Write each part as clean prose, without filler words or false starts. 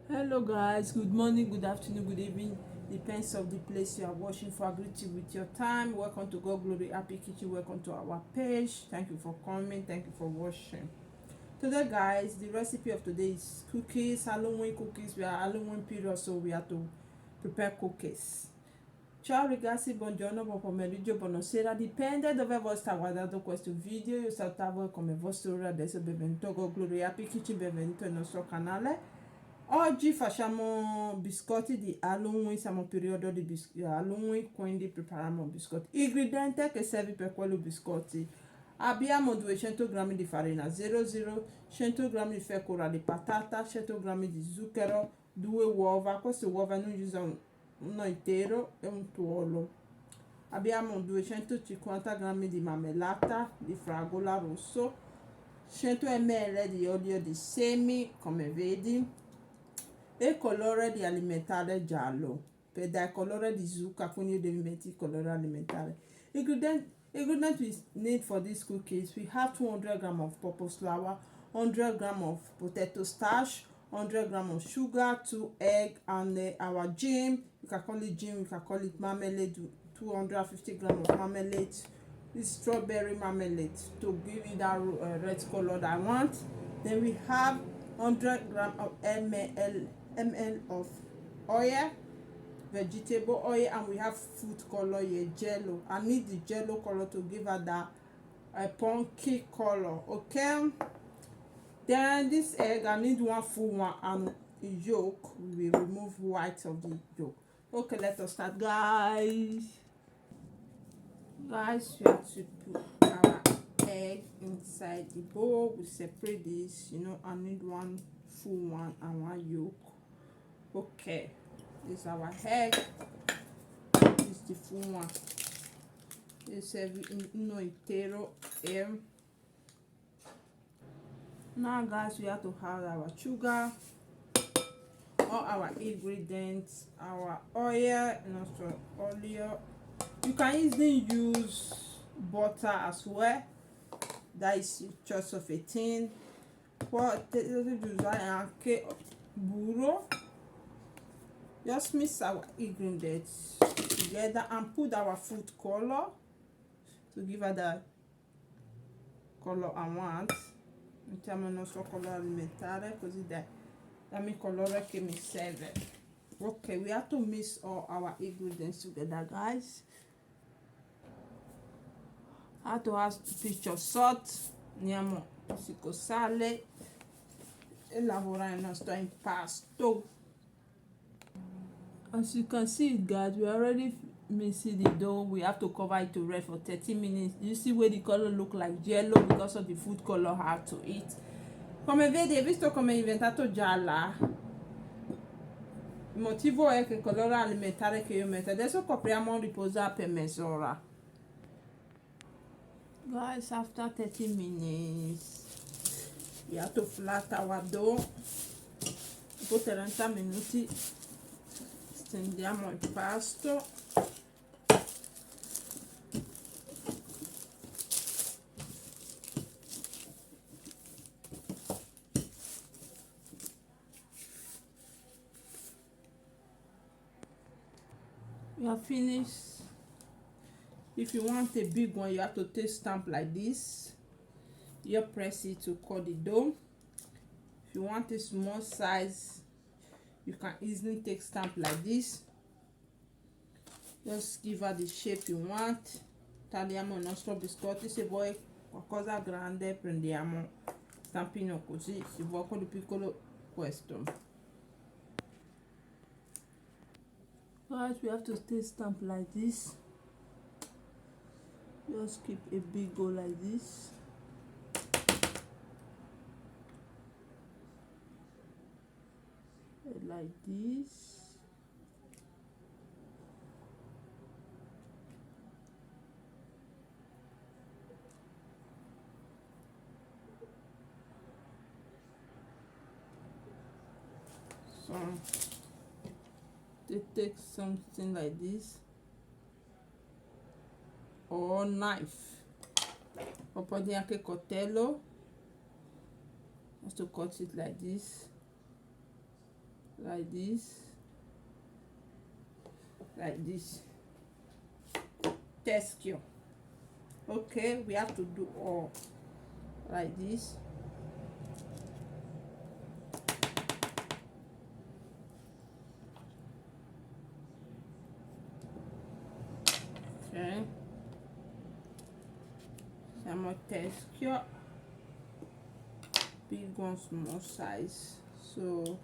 Hello guys, good morning, good afternoon, good evening, depends of the place you are watching for. I greet you with your time. Welcome to God Glory Happy Kitchen. Welcome to our page. Thank you for coming, thank you for watching. Today guys, the recipe of today is cookies, Halloween cookies. We are Halloween period, so we have to prepare cookies. Ciao ragazzi, buongiorno, buon pomeriggio, buonasera, dipende dove voi state guardando questo video. Io salutavo come vostro ora, adesso benvenuto a God Glory Happy Kitchen, benvenuto nel nostro canale. Oggi facciamo biscotti di Halloween, siamo in periodo di Halloween, quindi prepariamo biscotti. Ingredienti che serve per quello biscotti: abbiamo 200 g di farina 00, 100 g di fecola di patata, 100 g di zucchero, 2 uova. Queste uova noi usiamo uno intero e un tuorlo. Abbiamo 250 g di marmellata di fragola rosso, 100 ml di olio di semi, come vedi, e colore di alimentare giallo per dare colore di zucca, quindi devi mettere il colore alimentare. Ingredient we need for these cookies: we have 200 g of purpose flour, 100 g of potato starch, 100 g of sugar, 2 egg, and our jam. You can call it jam, you can call it marmalade. 250 g of marmalade, this strawberry marmalade, to give you that red color that I want. Then we have 100 g of ml of oil, vegetable oil, and we have food color here, jello. I need the jello color to give her that punky color. Okay, then this egg, I need one full one, and the yolk, we will remove white of the yolk. Okay, let us start, guys. We have to put our egg inside the bowl. We separate this, I need one full one and one yolk. Okay, this is our egg. This is the full one. This is uno intero. Now guys, we have to have our sugar, all our ingredients, our oil, and also olio. You can easily use butter as well. That is choice of a thing. Potete usare anche burro. Just mix our ingredients together and put our food color to give her the color I want. Mettiamo il nostro colore alimentare, così dammi il colore che mi serve. Okay, we have to mix all our ingredients together, guys. I have to add a pinch of salt. Andiamo pizzico sale e lavorare il nostro impasto. As you can see, guys, we already mixing the dough. We have to cover it to rest for 30 minutes. You see where the color look like jello because of the food color how to eat. Come vedi, visto come è diventato gialla, il motivo è che il colore alimentare che io metto. Adesso copriamo, riposare per mezz'ora. Guys, after 30 minutes, we have to flat our dough. Dopo 30 minuti stendiamo il pasto. We are finished. If you want a big one, you have to take stamp like this. You press it to cut the dough. If you want a small size, you can easily take stamp like this. Just give her the shape you want. Tagliamo il nostro biscotti. Se vuoi qualcosa grande, prendiamo stampino così. Se vuoi quello piccolo, questo. Guys, we have to take stamp like this. Just keep a big go like this. Like this. So they take something like this, or knife, or put anche coltello, just to cut it like this. like this, like this texture. Okay, we have to do all like this. Okay, some more texture, big one, small size. So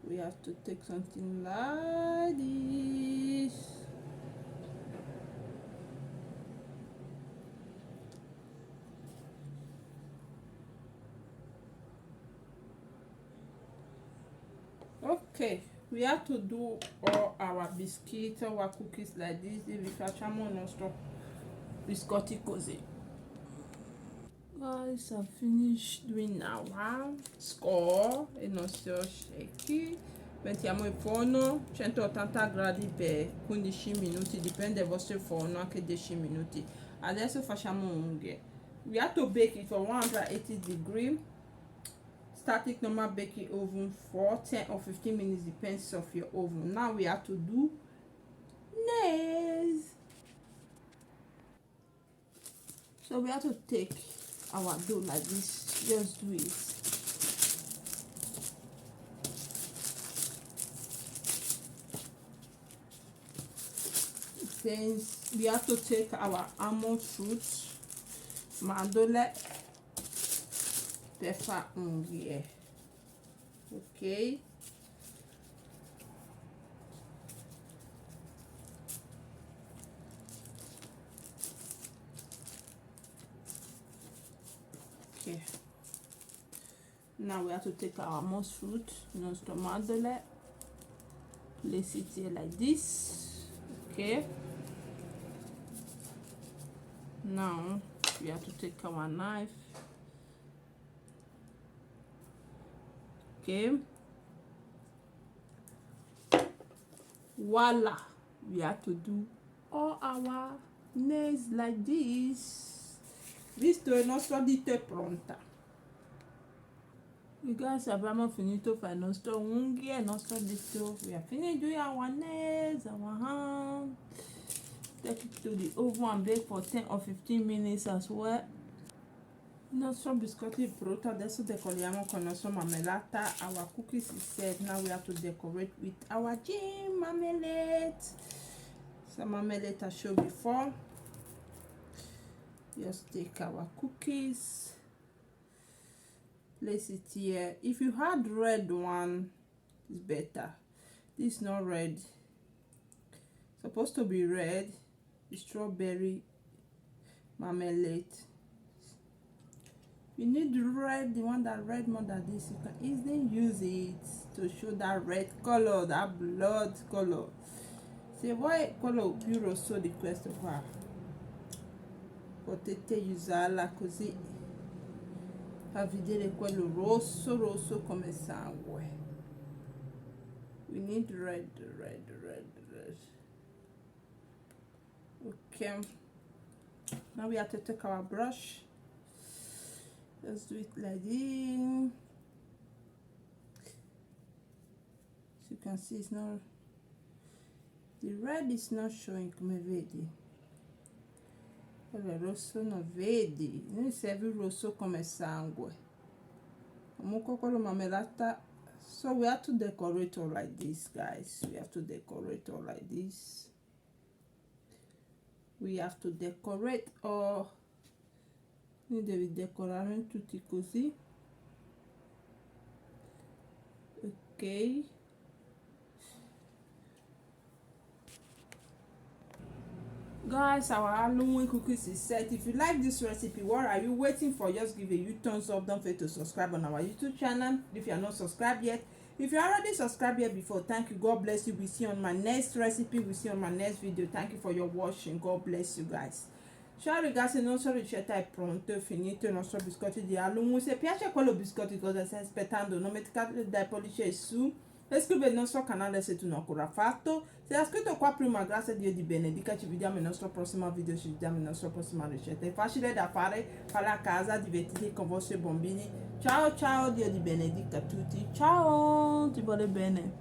we have to take something like this. Okay, we have to do all our biscuits, our cookies like this. Vi facciamo il nostro biscotti così. Guys, I finished doing our score, il nostro shake. Mettiamo in forno 180 gradi per 15 minuti, dipende dal vostro forno, anche 10 minuti. Adesso facciamo unghie. We have to bake it for 180 degrees. Static normal baking oven for 10 or 15 minutes, depends of your oven. Now we have to do nails. So we have to take our dough like this. Just do it. Then we have to take our almond fruits, mandorle, pepper unghie. Okay, okay, now we have to take our almond fruit, nostro mandorle, place it here like this. Okay, now we have to take our knife. Okay, voila, we have to do all our nails like this. Visto il nostro dito è pronta. You guys, abbiamo finito per il nostro unghie, il nostro dito. We have finished doing our nails, our hand. Take it to the oven and bake for 10 or 15 minutes as well. Il nostro biscotti è pronto. Adesso decoriamo con la nostra marmellata. Our cookies is set. Now we have to decorate with our gin marmalade. Some marmalade I showed before. Just take our cookies, place it here. If you had red one, it's better. This is not red. Supposed to be red. Strawberry marmalade. You need red, the one that red more than this. You can easily use it to show that red color, that blood color. Se vuoi quello più rosso di questo qua, potete usarla così a vedere quello rosso rosso come sangue. We need red. Okay, now we have to take our brush. Let's do it like this. As you can see, it's not, the red is not showing, come vedi. Il rosso non vedi, non serve il rosso come sangue. Comunque quello marmellata. So we have to decorate all like this, guys. We have to decorate all like this. We have to decorate all. Noi devi decorare tutti così. Ok, guys, our Halloween cookies is set. If you like this recipe, what are you waiting for? Just give a huge thumbs up. Don't forget to subscribe on our YouTube channel if you are not subscribed yet. If you already subscribed here before, thank you. God bless you. We see you on my next recipe. We see you on my next video. Thank you for your watching. God bless you guys. Ciao ragazzi, il nostro ricetta è pronto, è finito il nostro biscotti di Halloween. Se piace quello biscotti, cosa stai aspettando? Non mettete dai pollice su, iscrivetevi al nostro canale se tu non ancora fatto. Se hai iscritto qua prima, grazie a Dio di benedica. Ci vediamo nel nostro prossimo video, ci vediamo nella nostra prossima ricetta. È facile da fare, fare a casa, divertiti con i vostri bambini. Ciao ciao, Dio ti benedica a tutti. Ciao, ti vuole bene.